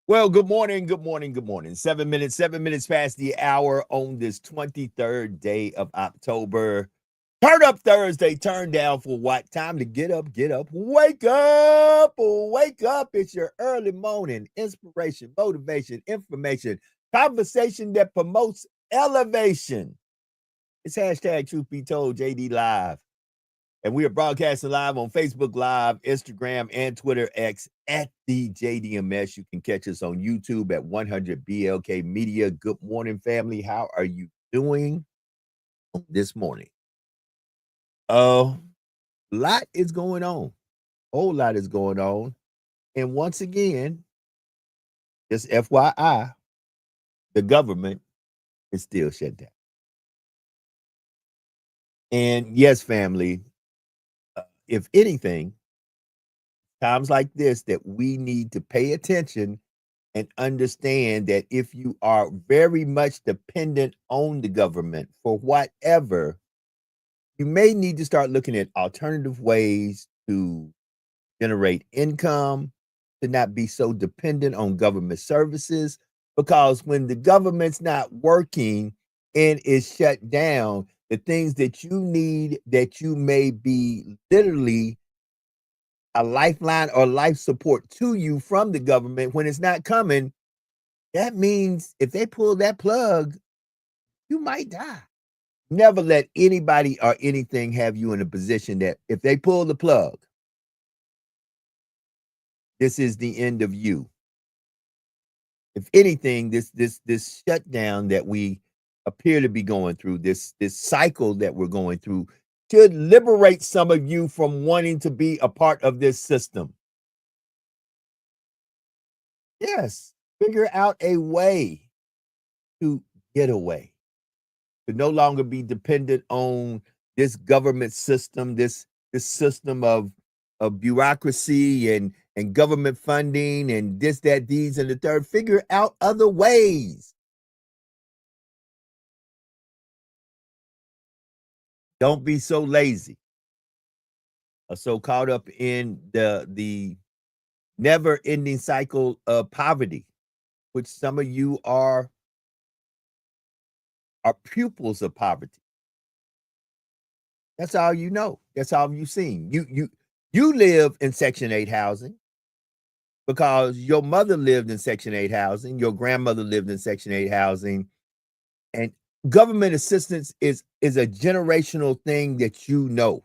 Well, good morning, good morning, good morning. 7 minutes past the hour on this 23rd day of October. Turn up Thursday, turn down for what? Time to get up, wake up, wake up. It's your early morning inspiration, motivation, information, conversation that promotes elevation. It's hashtag Truth Be Told, JD Live. And we are broadcasting live on Facebook Live, Instagram, and Twitter X at the JDMS. You can catch us on YouTube at 100 BLK Media. Good morning, family. How are you doing this morning? A lot is going on. Whole lot is going on. And once again, just FYI, the government is still shut down. And yes, family, if anything, times like this that we need to pay attention and understand that if you are very much dependent on the government for whatever, you may need to start looking at alternative ways to generate income, to not be so dependent on government services. Because when the government's not working and is shut down, the things that you need that you may be literally a lifeline or life support to you from the government, when it's not coming, that means if they pull that plug, you might die. Never let anybody or anything have you in a position that if they pull the plug, this is the end of you. If anything, this shutdown that we appear to be going through, this cycle that we're going through, should liberate some of you from wanting to be a part of this system. Yes, figure out a way to get away, to no longer be dependent on this government system, this system of bureaucracy and government funding and this, that, these, and the third. Figure out other ways. Don't be so lazy or so caught up in the never-ending cycle of poverty, which some of you are pupils of poverty. That's all you know. That's all you've seen. You live in Section 8 housing because your mother lived in Section 8 housing, your grandmother lived in Section 8 housing, and government assistance is a generational thing that you know.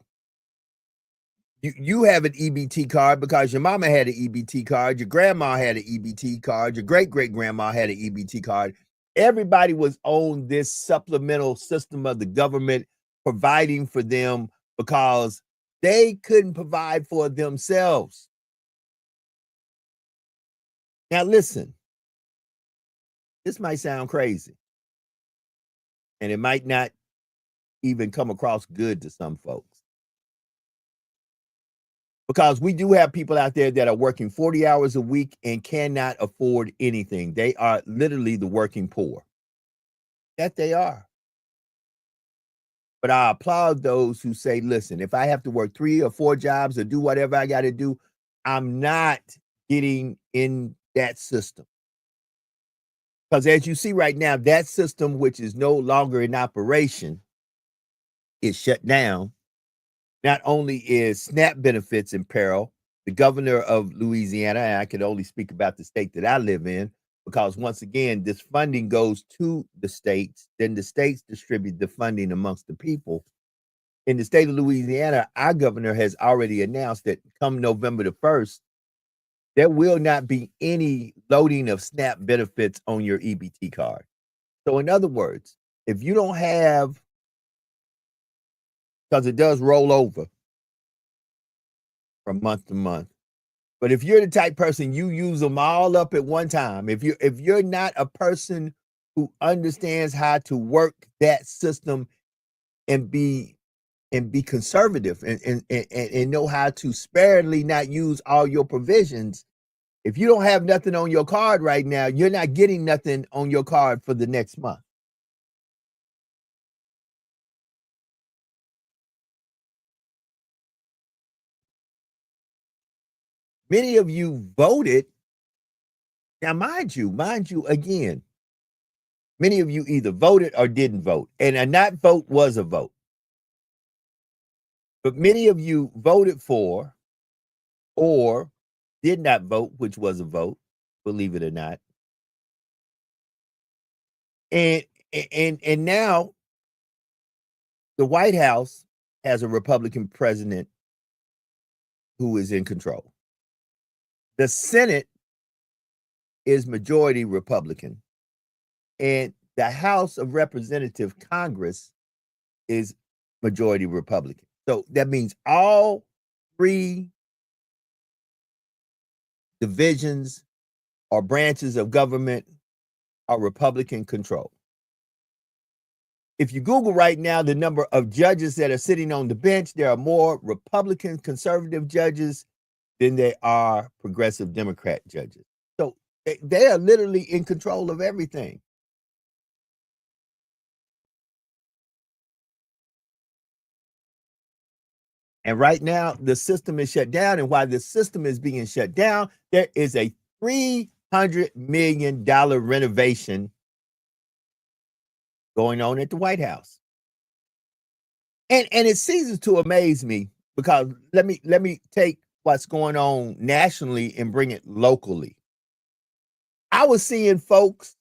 You have an EBT card because your mama had an EBT card, your grandma had an EBT card, your great-great-grandma had an EBT card. Everybody was on this supplemental system of the government providing for them because they couldn't provide for themselves. Now listen, this might sound crazy. and it might not even come across good to some folks. Because we do have people out there that are working 40 hours a week and cannot afford anything. They are literally the working poor. That they are. But I applaud those who say, listen, if I have to work 3 or 4 jobs or do whatever I got to do, I'm not getting in that system. Because as you see right now, that system, which is no longer in operation, is shut down. Not only is SNAP benefits in peril, the governor of Louisiana, and I can only speak about the state that I live in, because once again, this funding goes to the states, then the states distribute the funding amongst the people. In the state of Louisiana, our governor has already announced that come November the 1st, there will not be any loading of SNAP benefits on your EBT card. So in other words, if you don't have, because it does roll over from month to month, but if you're the type person, you use them all up at one time. If you're not a person who understands how to work that system and be conservative and know how to sparingly not use all your provisions, if you don't have nothing on your card right now, you're not getting nothing on your card for the next month. Many of you voted. Now, mind you, again, many of you either voted or didn't vote, and a not vote was a vote. But many of you voted for or did not vote, which was a vote, believe it or not. And now the White House has a Republican president who is in control. The Senate is majority Republican, and the House of Representative Congress is majority Republican. So that means all 3 divisions or branches of government are Republican controlled. If you Google right now the number of judges that are sitting on the bench, there are more Republican conservative judges than there are progressive Democrat judges. So they are literally in control of everything. And right now, the system is shut down. And while the system is being shut down, there is a $300 million renovation going on at the White House. And it ceases to amaze me, because let me take what's going on nationally and bring it locally. I was seeing folks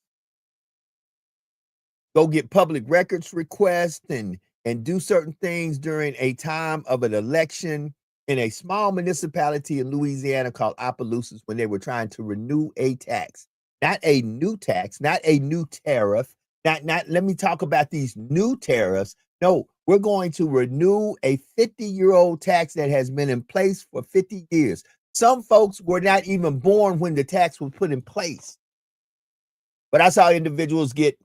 go get public records requests and do certain things during a time of an election in a small municipality in Louisiana called Opelousas, when they were trying to renew a tax, not a new tax, not a new tariff, not let me talk about these new tariffs. No, we're going to renew a 50-year-old tax that has been in place for 50 years. Some folks were not even born when the tax was put in place. But I saw individuals get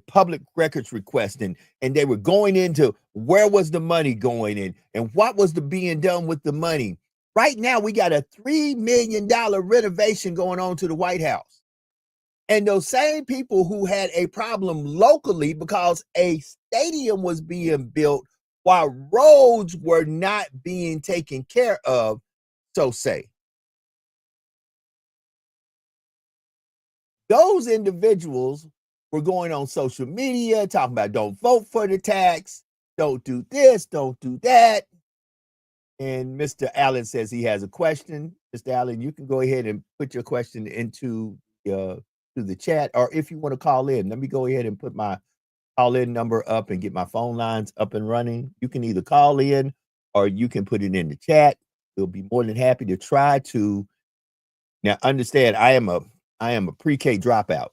public records requests, and they were going into where was the money going in and what was being done with the money. Right now, we got a $3 million renovation going on to the White House. And those same people who had a problem locally because a stadium was being built while roads were not being taken care of, so say. Those individuals were going on social media talking about don't vote for the tax, don't do this, don't do that. And Mr. Allen says he has a question. Mr. Allen, you can go ahead and put your question into to the chat, or if you want to call in, let me go ahead and put my call-in number up and get my phone lines up and running. You can either call in or you can put it in the chat. We'll be more than happy to try to. Now, understand, I am a pre-K dropout,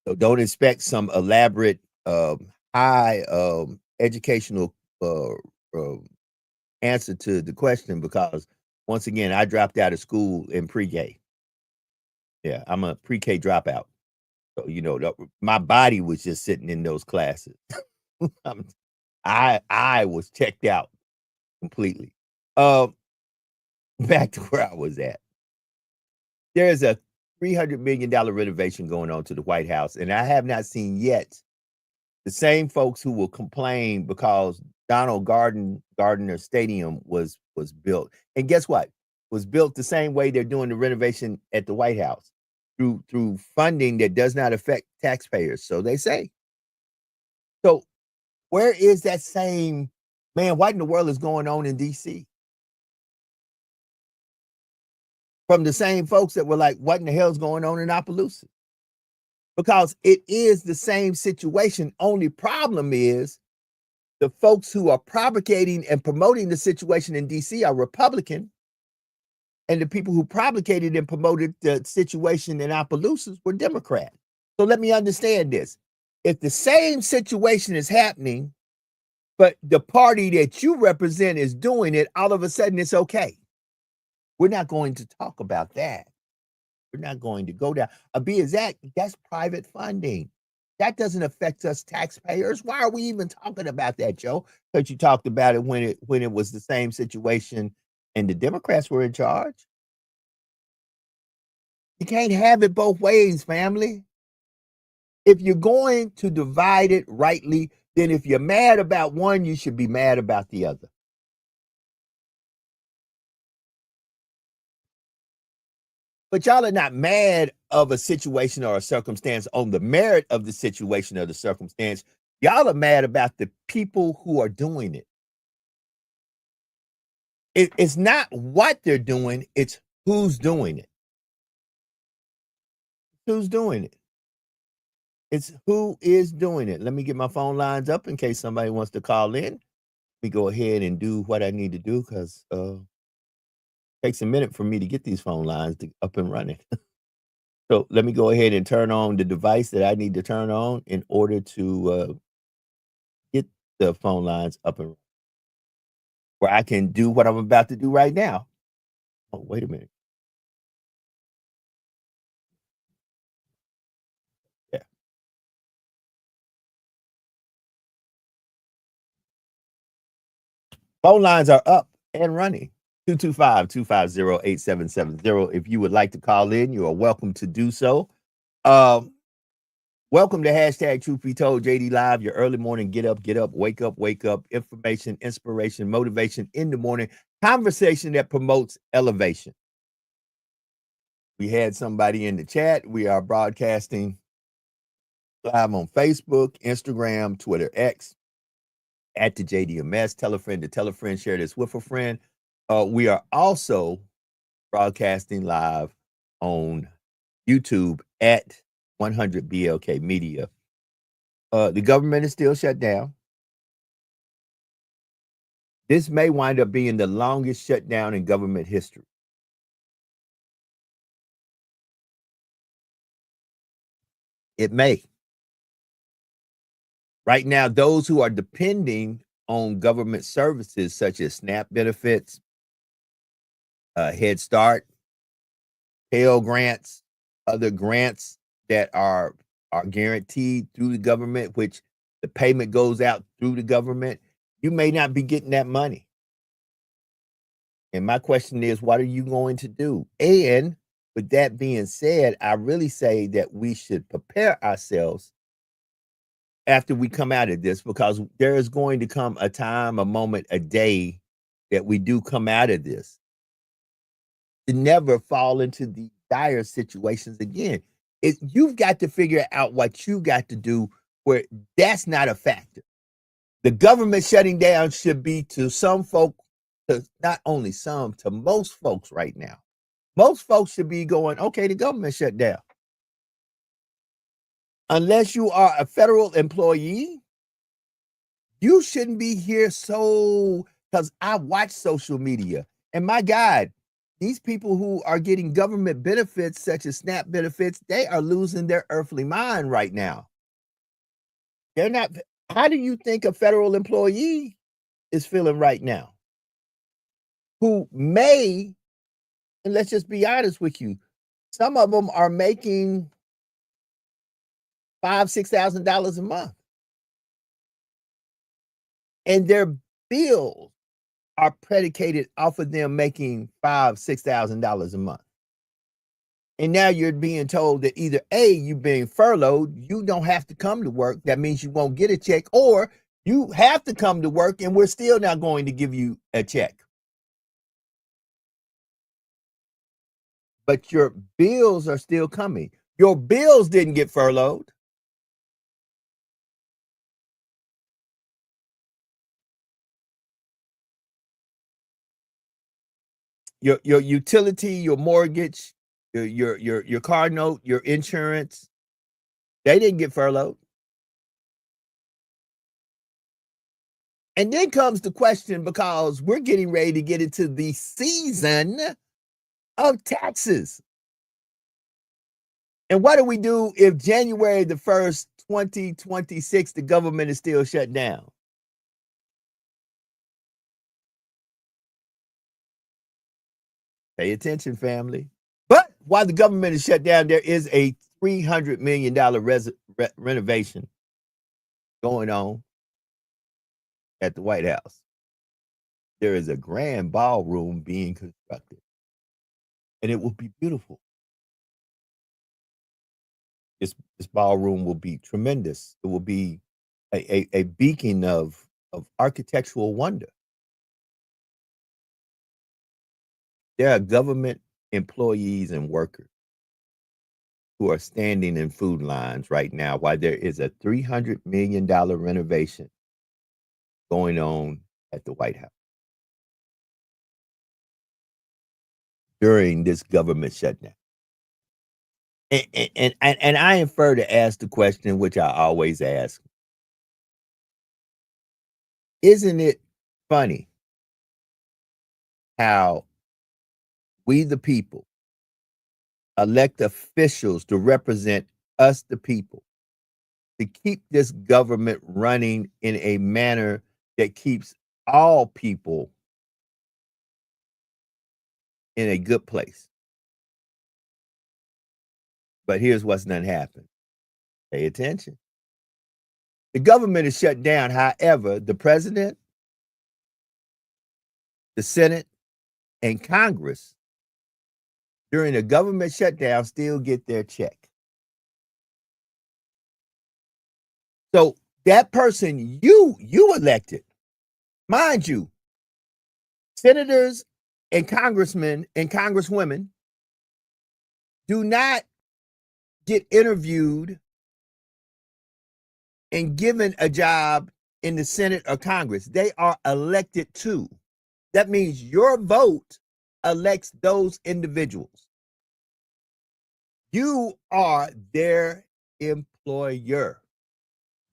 so don't expect some elaborate high educational answer to the question, because once again, I dropped out of school in pre-K. Yeah, I'm a pre-K dropout. So, my body was just sitting in those classes. Um, I was checked out completely. Um, Back to where I was at. There's a $300 million renovation going on to the White House, and I have not seen yet the same folks who will complain because Donald Gardner Stadium was built. And guess what? Was built the same way they're doing the renovation at the White House through funding that does not affect taxpayers. So they say. So where is that same man? What in the world is going on in DC? From the same folks that were like, what in the hell's going on in Opelousas? Because it is the same situation. Only problem is the folks who are propagating and promoting the situation in DC are Republican, and the people who propagated and promoted the situation in Opelousas were Democrat. So let me understand this. If the same situation is happening, but the party that you represent is doing it, all of a sudden it's okay. We're not going to talk about that. We're not going to go down. That's private funding. That doesn't affect us taxpayers. Why are we even talking about that, Joe? Because you talked about it when it was the same situation and the Democrats were in charge. You can't have it both ways, family. If you're going to divide it rightly, then if you're mad about one, you should be mad about the other. But y'all are not mad of a situation or a circumstance on the merit of the situation or the circumstance. Y'all are mad about the people who are doing it. It's not what they're doing, it's who's doing it. Who's doing it? It's who is doing it. Let me get my phone lines up in case somebody wants to call in. Let me go ahead and do what I need to do because it takes a minute for me to get these phone lines up and running. So let me go ahead and turn on the device that I need to turn on in order to get the phone lines up and where I can do what I'm about to do right now. Oh, wait a minute. Yeah. Phone lines are up and running. 225-250-8770. If you would like to call in, you are welcome to do so. Welcome to hashtag Truth Be Told JD Live, your early morning get up, wake up, information, inspiration, motivation in the morning, conversation that promotes elevation. We had somebody in the chat. We are broadcasting live on Facebook, Instagram, Twitter, X, at the JDMS. Tell a friend to tell a friend, share this with a friend. We are also broadcasting live on YouTube at 100 BLK Media. The government is still shut down. This may wind up being the longest shutdown in government history. It may. Right now, those who are depending on government services such as SNAP benefits, Head Start, Pell grants, other grants that are guaranteed through the government, which the payment goes out through the government, you may not be getting that money. And my question is, what are you going to do? And with that being said, I really say that we should prepare ourselves after we come out of this because there is going to come a time, a moment, a day that we do come out of this to never fall into the dire situations again. You've got to figure out what you got to do where that's not a factor. The government shutting down should be to some folk, to not only some, to most folks right now. Most folks should be going, okay, the government shut down. Unless you are a federal employee, you shouldn't be here. So, because I watch social media, and my God, these people who are getting government benefits, such as SNAP benefits, they are losing their earthly mind right now. They're not. How do you think a federal employee is feeling right now? Who may, and let's just be honest with you, some of them are making $5,000-$6,000 a month. And their bills are predicated off of them making $5,000-$6,000 a month. And now you're being told that either A, you're being furloughed, you don't have to come to work. That means you won't get a check, or you have to come to work and we're still not going to give you a check. But your bills are still coming. Your bills didn't get furloughed. Your utility, your mortgage, your car note, your insurance, they didn't get furloughed. And then comes the question, because we're getting ready to get into the season of taxes. And what do we do if January the 1st, 2026, the government is still shut down? Pay attention, family. But while the government is shut down, there is a $300 million renovation going on at the White House. There is a grand ballroom being constructed, and it will be beautiful. This ballroom will be tremendous. It will be a beacon of architectural wonder. There are government employees and workers who are standing in food lines right now while there is a $300 million renovation going on at the White House during this government shutdown. And I infer to ask the question, which I always ask: isn't it funny how we, the people, elect officials to represent us, the people, to keep this government running in a manner that keeps all people in a good place? But here's what's not happened. Pay attention. The government is shut down. However, the president, the Senate, and Congress during a government shutdown still get their check. So that person you elected, mind you, senators and congressmen and congresswomen do not get interviewed and given a job in the Senate or Congress. They are elected too. That means your vote elects those individuals. You are their employer.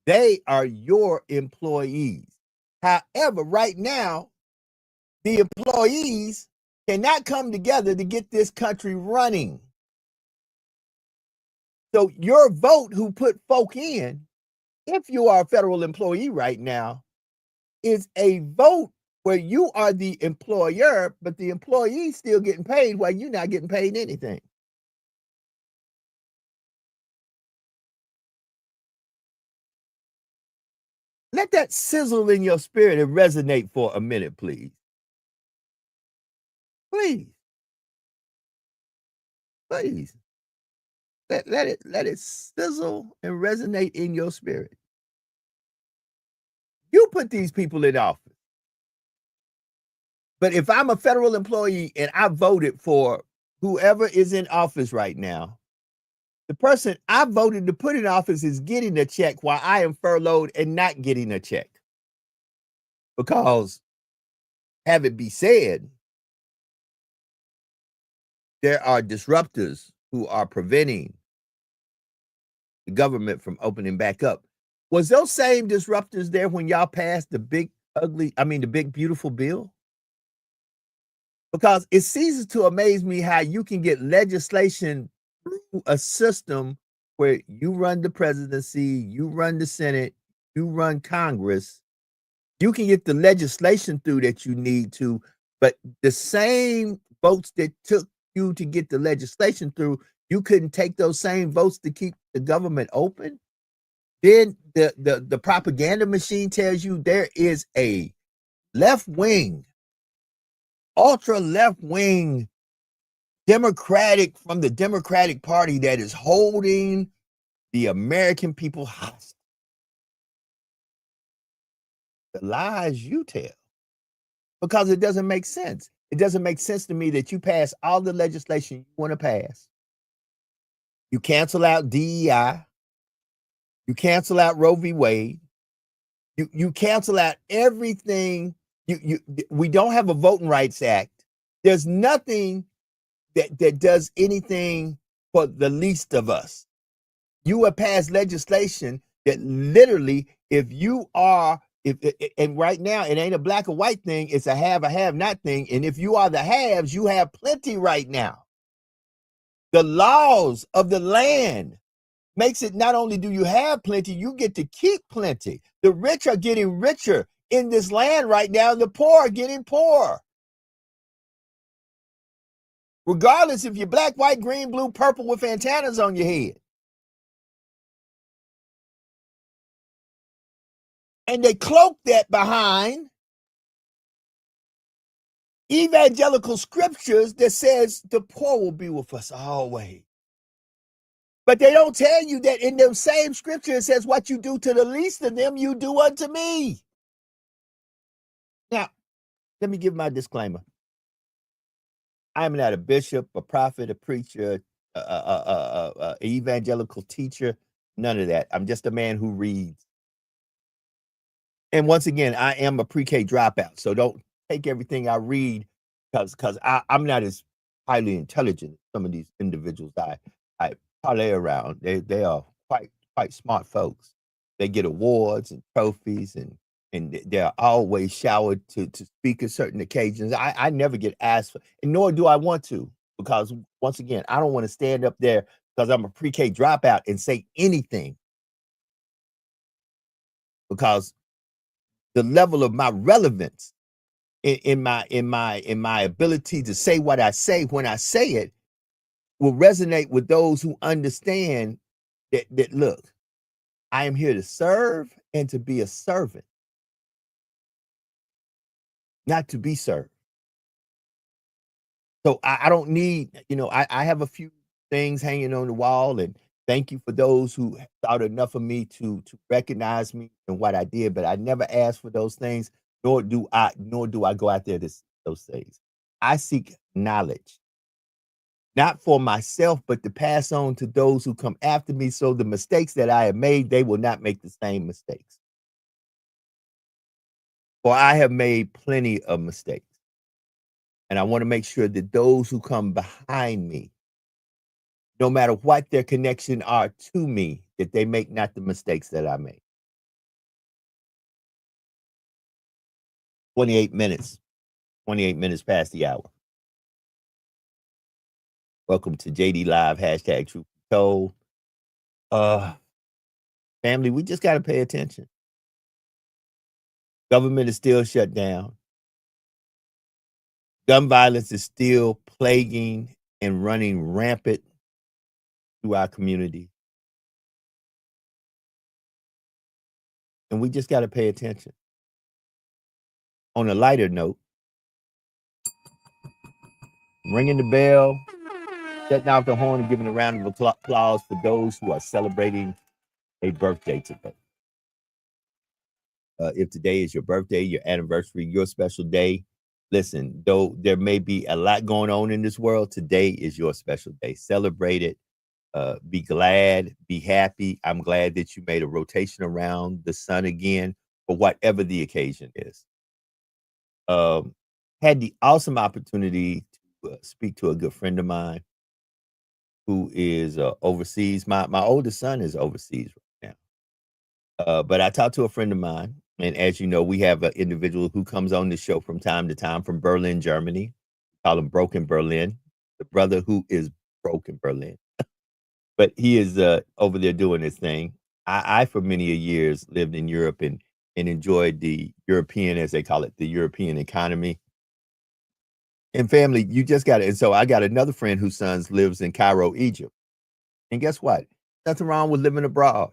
They are your employees. However, right now, the employees cannot come together to get this country running. So your vote, who put folk in, if you are a federal employee right now, is a vote where you are the employer, but the employee still getting paid while you're not getting paid anything. Let that sizzle in your spirit and resonate for a minute, please. Please. Please. Let it sizzle and resonate in your spirit. You put these people in office. But if I'm a federal employee and I voted for whoever is in office right now, the person I voted to put in office is getting a check while I am furloughed and not getting a check. Because, have it be said, there are disruptors who are preventing the government from opening back up. Was those same disruptors there when y'all passed the big beautiful bill? Because it ceases to amaze me how you can get legislation through a system where you run the presidency, you run the Senate, you run Congress. You can get the legislation through that you need to, but the same votes that took you to get the legislation through, you couldn't take those same votes to keep the government open. Then the propaganda machine tells you there is a left wing, ultra left wing Democratic from the Democratic Party that is holding the American people hostage. The lies you tell, because it doesn't make sense. It doesn't make sense to me that you pass all the legislation you want to pass. You cancel out DEI. You cancel out Roe v. Wade. You cancel out everything. We don't have a Voting Rights Act. There's nothing that does anything for the least of us. You have passed legislation that literally, if you are, and right now it ain't a black or white thing, it's a have not thing. And if you are the haves, you have plenty right now. The laws of the land makes it not only do you have plenty, you get to keep plenty. The rich are getting richer in this land right now, and the poor are getting poorer. Regardless if you're black, white, green, blue, purple with antennas on your head. And they cloak that behind evangelical scriptures that says the poor will be with us always. But they don't tell you that in them same scriptures it says what you do to the least of them, you do unto me. Now, let me give my disclaimer. I am not a bishop, a prophet, a preacher, a evangelical teacher, none of that. I'm just a man who reads. And once again, I am a pre-K dropout, so don't take everything I read because I'm not as highly intelligent as some of these individuals I parlay around. They are quite smart folks. They get awards and trophies, and they're always showered to speak at certain occasions. I never get asked for, and nor do I want to, because once again, I don't want to stand up there because I'm a pre-K dropout and say anything, because the level of my relevance in my ability to say what I say when I say it will resonate with those who understand that look, I am here to serve and to be a servant, not to be served. So I don't need, I have a few things hanging on the wall, and thank you for those who thought enough of me to recognize me and what I did, but I never asked for those things, nor do I go out there to seek those things. I seek knowledge, not for myself, but to pass on to those who come after me, so the mistakes that I have made, they will not make the same mistakes. For I have made plenty of mistakes. And I want to make sure that those who come behind me, no matter what their connection are to me, that they make not the mistakes that I made. 28 minutes past the hour. Welcome to JD Live, hashtag Truth Be Told. Family, we just got to pay attention. Government is still shut down. Gun violence is still plaguing and running rampant through our community. And we just got to pay attention. On a lighter note, ringing the bell, setting out the horn, and giving a round of applause for those who are celebrating a birthday today. If today is your birthday, your anniversary, your special day, listen, though there may be a lot going on in this world, today is your special day. Celebrate it. Be glad, be happy. I'm glad that you made a rotation around the sun again, for whatever the occasion is. Had the awesome opportunity to speak to a good friend of mine who is overseas. My oldest son is overseas right now. But I talked to a friend of mine, and as you know, we have an individual who comes on the show from time to time from Berlin, Germany. Call him Broken Berlin, the brother who is broken Berlin. But he is over there doing his thing. I for many years lived in Europe and enjoyed the European, as they call it, the European economy. And family, you just got it. And so I got another friend whose son lives in Cairo, Egypt. And guess what? Nothing wrong with living abroad.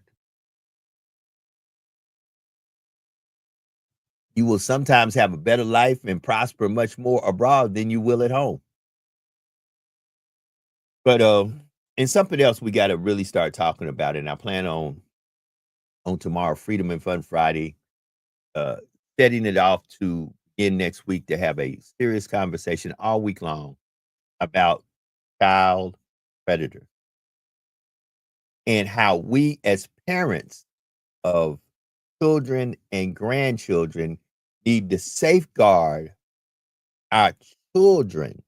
You will sometimes have a better life and prosper much more abroad than you will at home. But and something else we got to really start talking about, and I plan on tomorrow, Freedom and Fun Friday, uh, setting it off to in next week to have a serious conversation all week long about child predators and how we as parents of children and grandchildren need to safeguard our children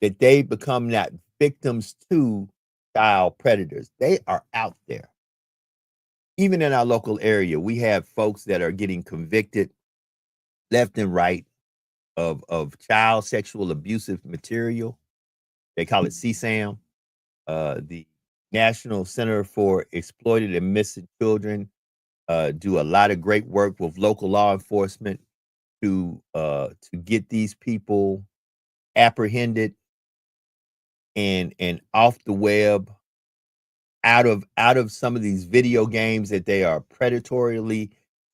that they become not victims to child predators. They are out there. Even in our local area, we have folks that are getting convicted left and right of child sexual abusive material. They call it CSAM. The National Center for Exploited and Missing Children do a lot of great work with local law enforcement to get these people apprehended and off the web, out of some of these video games that they are predatorily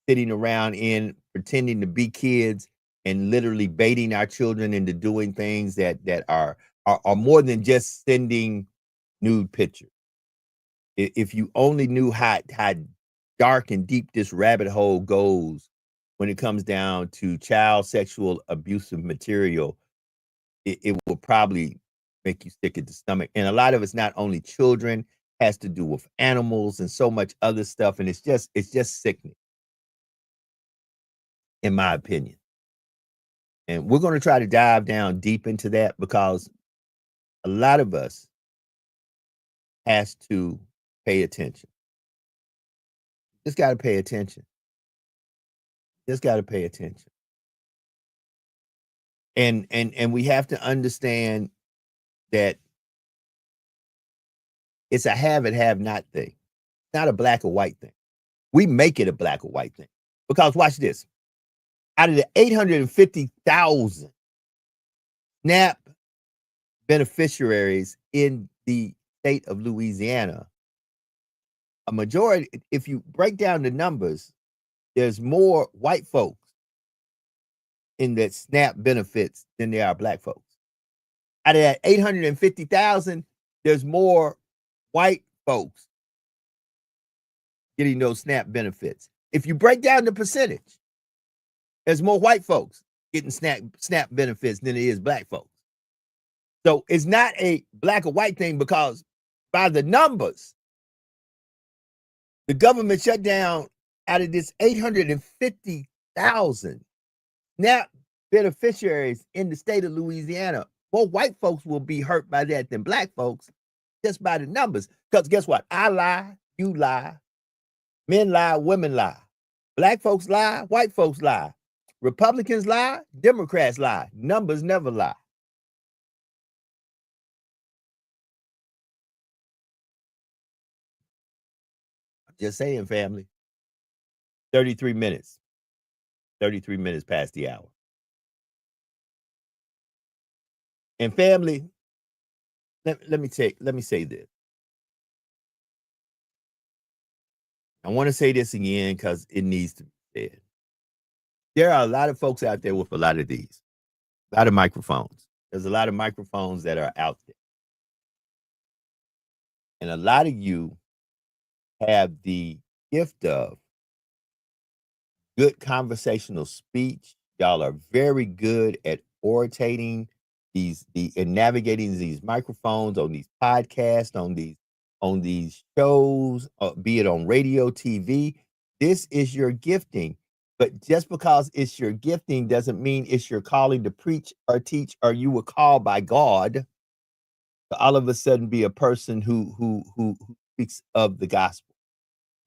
sitting around in, pretending to be kids and literally baiting our children into doing things that are more than just sending nude pictures. If you only knew how dark and deep this rabbit hole goes when it comes down to child sexual abusive material, it will probably make you sick at the stomach. And a lot of it's not only children, has to do with animals and so much other stuff. And it's just sickening, in my opinion. And we're going to try to dive down deep into that because a lot of us has to pay attention. Just got to pay attention. Just got to pay attention. And we have to understand that it's a have and have not thing. It's not a black or white thing. We make it a black or white thing. Because watch this. Out of the 850,000 SNAP beneficiaries in the state of Louisiana, a majority, if you break down the numbers, there's more white folks in that SNAP benefits than there are black folks. Out of that 850,000, there's more white folks getting those SNAP benefits. If you break down the percentage, there's more white folks getting SNAP benefits than it is black folks. So it's not a black or white thing because by the numbers, the government shut down out of this 850,000 SNAP beneficiaries in the state of Louisiana. More white folks will be hurt by that than black folks just by the numbers. Because guess what? I lie, you lie, men lie, women lie. Black folks lie, white folks lie. Republicans lie, Democrats lie. Numbers never lie. I'm just saying, family. 33 minutes. 33 minutes past the hour. And family, let me say this. I want to say this again because it needs to be said. There are a lot of folks out there with a lot of these, a lot of microphones. There's a lot of microphones that are out there. And a lot of you have the gift of good conversational speech. Y'all are very good at orating and navigating these microphones on these podcasts, on these shows, be it on radio, TV. This is your gifting. But just because it's your gifting doesn't mean it's your calling to preach or teach, or you were called by God to all of a sudden be a person who speaks of the gospel.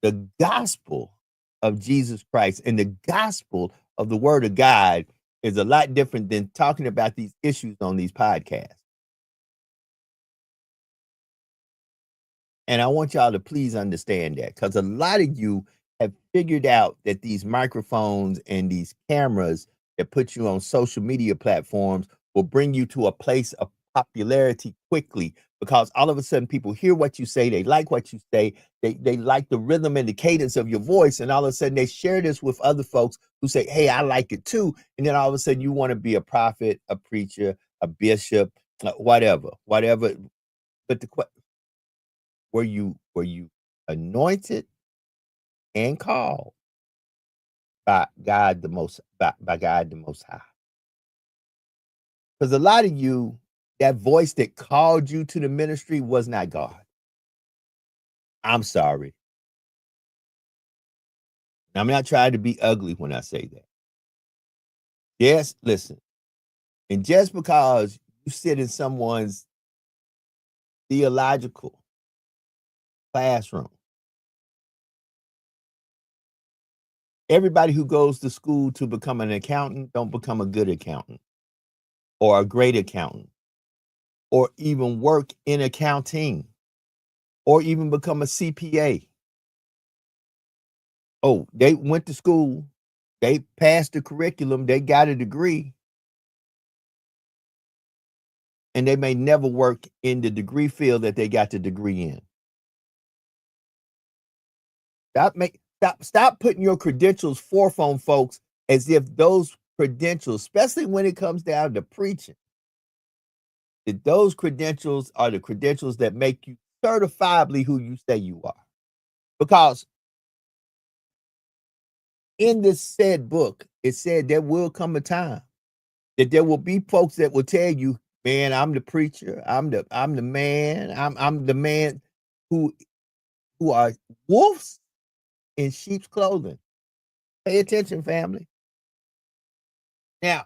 The gospel of Jesus Christ and the gospel of the word of God is a lot different than talking about these issues on these podcasts. And I want y'all to please understand that because a lot of you have figured out that these microphones and these cameras that put you on social media platforms will bring you to a place of popularity quickly because all of a sudden people hear what you say, they like what you say, they like the rhythm and the cadence of your voice, and all of a sudden they share this with other folks who say, "Hey, I like it too." And then all of a sudden you want to be a prophet, a preacher, a bishop, whatever. But were you anointed and called by God the most by God the Most High? Because a lot of you, that voice that called you to the ministry was not God. I'm sorry. I'm not trying to be ugly when I say that. Yes, listen. And just because you sit in someone's theological classroom, everybody who goes to school to become an accountant don't become a good accountant or a great accountant or even work in accounting or even become a CPA. Oh, they went to school, they passed the curriculum, they got a degree, and they may never work in the degree field that they got the degree in. Stop putting your credentials forth on folks as if those credentials, especially when it comes down to preaching, that those credentials are the credentials that make you certifiably who you say you are. Because in this said book, it said there will come a time that there will be folks that will tell you, man, I'm the preacher, I'm the man, I'm the man who are wolves in sheep's clothing. Pay attention, family. Now,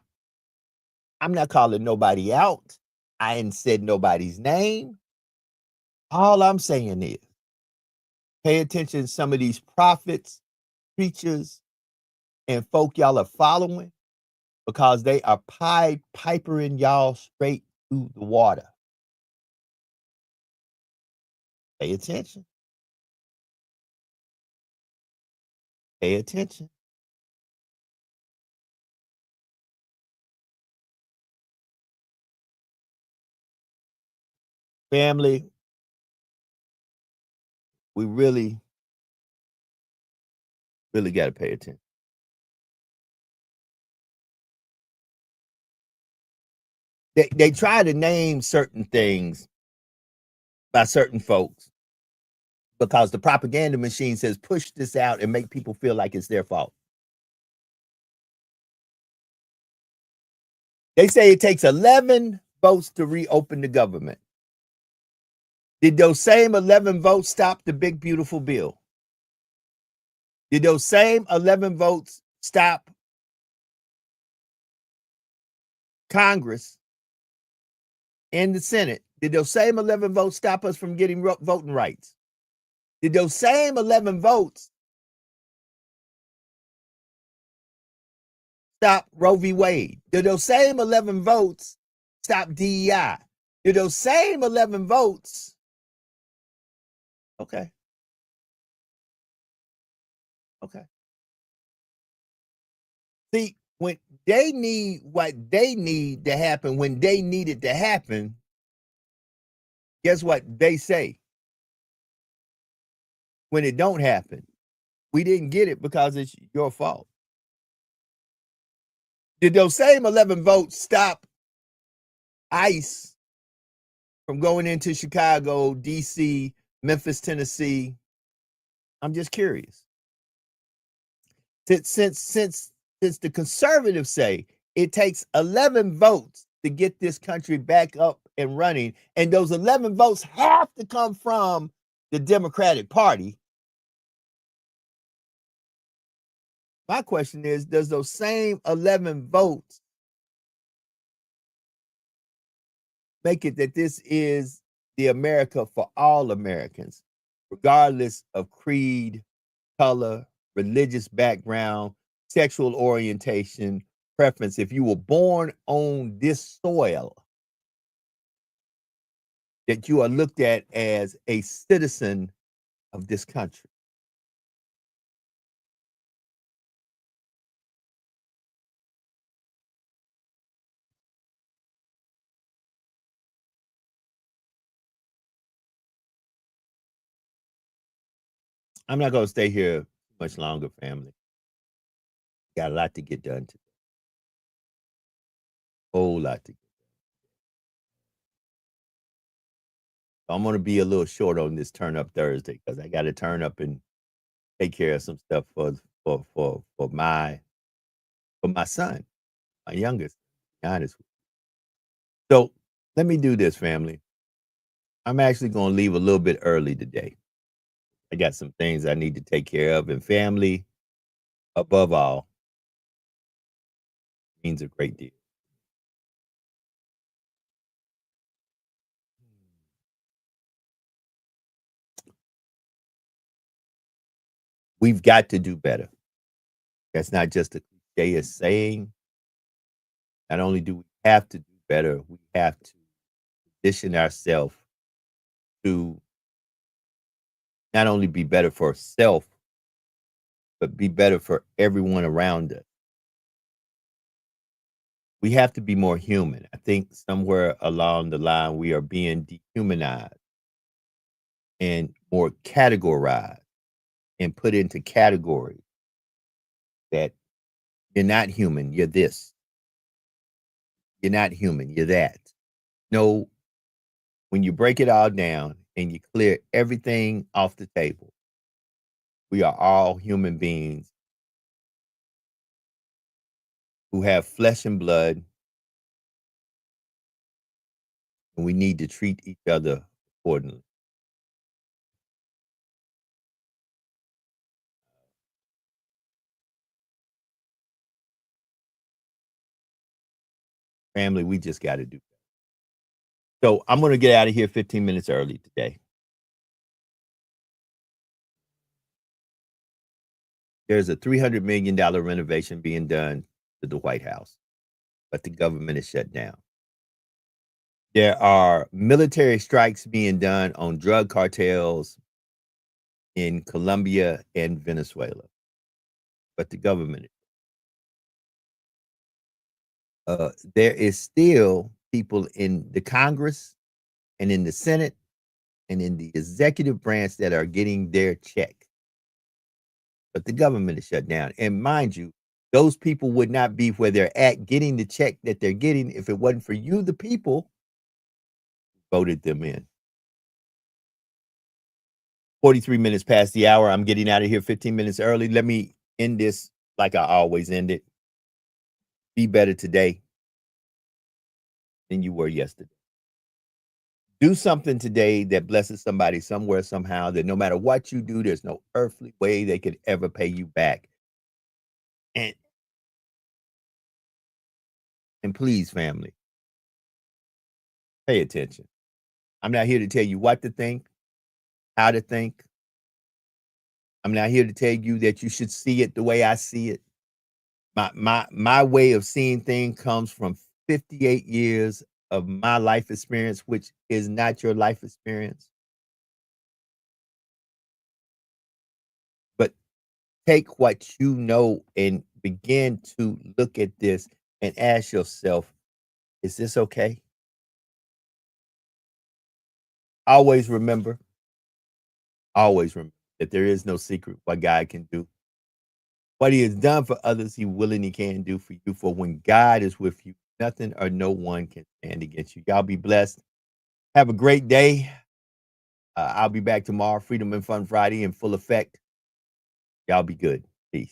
I'm not calling nobody out. I ain't said nobody's name. All I'm saying is pay attention to some of these prophets, preachers, and folk y'all are following because they are Pied Pipering y'all straight through the water. Pay attention. Pay attention. Family, we really, really got to pay attention. They try to name certain things by certain folks because the propaganda machine says push this out and make people feel like it's their fault. They say it takes 11 votes to reopen the government. Did those same 11 votes stop the big, beautiful bill? Did those same 11 votes stop Congress and the Senate? Did those same 11 votes stop us from getting voting rights? Did those same 11 votes stop Roe v. Wade? Did those same 11 votes stop DEI? Did those same 11 votes? Okay. Okay. See, when they need what they need to happen, when they need it to happen, guess what they say? When it don't happen, we didn't get it because it's your fault. Did those same 11 votes stop ICE from going into Chicago, DC, Memphis, Tennessee? I'm just curious. Since the conservatives say it takes 11 votes to get this country back up and running, and those 11 votes have to come from the Democratic Party. My question is, does those same 11 votes make it that this is the America for all Americans, regardless of creed, color, religious background, sexual orientation, preference? If you were born on this soil, that you are looked at as a citizen of this country. I'm not gonna stay here much longer, family. Got a lot to get done today. Whole lot to get. I'm gonna be a little short on this turn up Thursday because I gotta turn up and take care of some stuff for my son, my youngest, to be honest with you. So let me do this, family. I'm actually gonna leave a little bit early today. I got some things I need to take care of, and family, above all, means a great deal. We've got to do better. That's not just a cliche of saying. Not only do we have to do better, we have to position ourselves to not only be better for self, but be better for everyone around us. We have to be more human. I think somewhere along the line we are being dehumanized and more categorized and put into categories that you're not human, you're this. You're not human, you're that. No, when you break it all down and you clear everything off the table, we are all human beings who have flesh and blood, and we need to treat each other accordingly. Family, we just got to do. So I'm going to get out of here 15 minutes early today. There's a $300 million renovation being done to the White House, but the government is shut down. There are military strikes being done on drug cartels in Colombia and Venezuela, but the government. There is still people in the Congress and in the Senate and in the executive branch that are getting their check, but the government is shut down. And mind you, those people would not be where they're at getting the check that they're getting if it wasn't for you, the people, who voted them in. 43 minutes past the hour. I'm getting out of here 15 minutes early. Let me end this like I always end it. Be better today than you were yesterday. Do something today that blesses somebody somewhere, somehow, that no matter what you do, there's no earthly way they could ever pay you back. And please, family, pay attention. I'm not here to tell you what to think, how to think. I'm not here to tell you that you should see it the way I see it. My way of seeing things comes from 58 years of my life experience, which is not your life experience. But take what you know and begin to look at this and ask yourself, is this okay? Always remember, always remember that there is no secret what God can do. What he has done for others, he will and he can do for you. For when God is with you, nothing or no one can stand against you. Y'all be blessed. Have a great day. I'll be back tomorrow. Freedom and Fun Friday in full effect. Y'all be good. Peace.